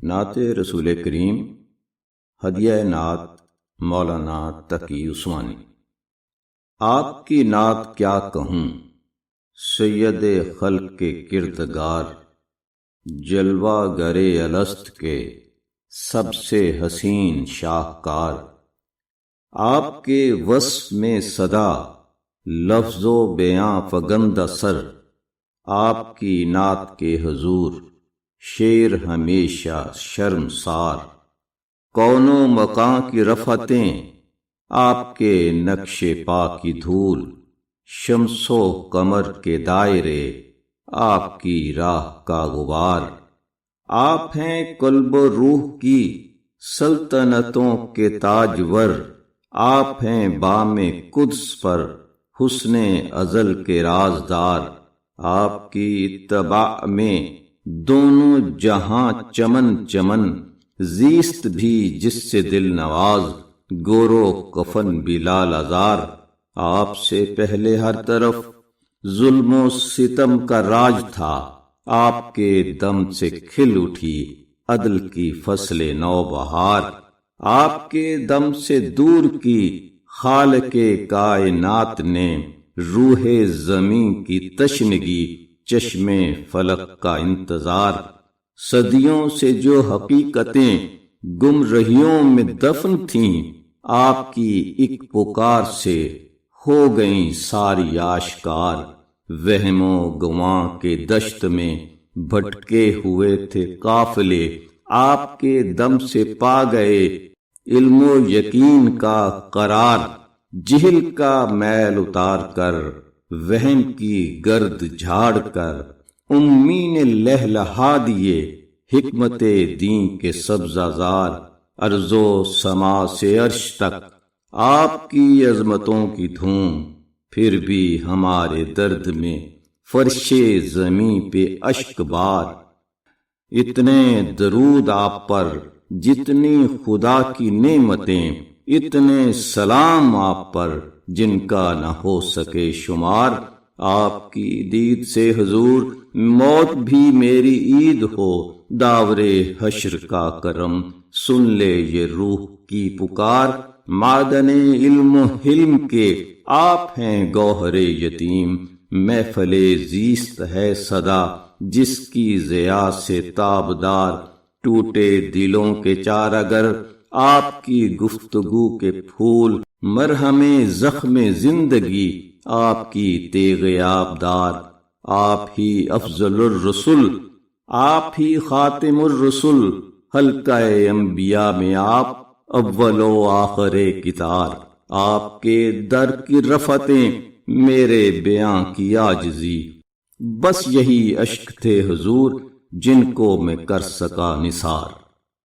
نعت رسول کریم ہدیہ نعت مولانا تقی عثمانی۔ آپ کی نعت کیا کہوں، سید خلق کے کردگار، جلوہ گرے الست کے سب سے حسین شاہکار۔ آپ کے وصف میں صدا لفظ و بیاں فگند سر، آپ کی نعت کے حضور شعر ہمیشہ شرمسار۔ کون و مکان کی رفتیں آپ کے نقش پا کی دھول، شمس و قمر کے دائرے آپ کی راہ کا غبار۔ آپ ہیں قلب و روح کی سلطنتوں کے تاجور، آپ ہیں بام قدس پر حسن ازل کے رازدار۔ آپ کی اتباع میں دونوں جہاں چمن چمن، زیست بھی جس سے دل نواز، گورو کفن بھی لال عذار۔ آپ سے پہلے ہر طرف ظلم و ستم کا راج تھا، آپ کے دم سے کھل اٹھی عدل کی فصل نو بہار۔ آپ کے دم سے دور کی خالق کائنات نے روح زمین کی تشنگی، چشم فلک کا انتظار۔ صدیوں سے جو حقیقتیں گمرہیوں میں دفن تھیں، آپ کی ایک پکار سے ہو گئیں ساری آشکار۔ وہم و گماں کے دشت میں بھٹکے ہوئے تھے قافلے، آپ کے دم سے پا گئے علم و یقین کا قرار۔ جہل کا میل اتار کر، وہم کی گرد جھاڑ کر، امی نے لہلہا دیے حکمت دین کے سبزہ زار۔ ارض و سما سے عرش تک آپ کی عظمتوں کی دھوم، پھر بھی ہمارے درد میں فرش زمیں پہ اشک بار۔ اتنے درود آپ پر جتنی خدا کی نعمتیں، اتنے سلام آپ پر جن کا نہ ہو سکے شمار۔ آپ کی دید سے حضور موت بھی میری عید ہو، داور حشر کا کرم سن لے یہ روح کی پکار۔ معدن علم و حلم کے آپ ہیں گوہر یتیم، محفل زیست ہے صدا جس کی ضیا سے تابدار۔ ٹوٹے دلوں کے چار اگر آپ کی گفتگو کے پھول، مرہم زخم زندگی آپ کی تیغ آبدار۔ آپ ہی افضل الرسل، آپ ہی خاتم الرسل، حلقہ انبیاء میں آپ اول و آخر کتار۔ آپ کے در کی رفتیں میرے بیاں کی عاجزی، بس یہی اشک تھے حضور جن کو میں کر سکا نثار۔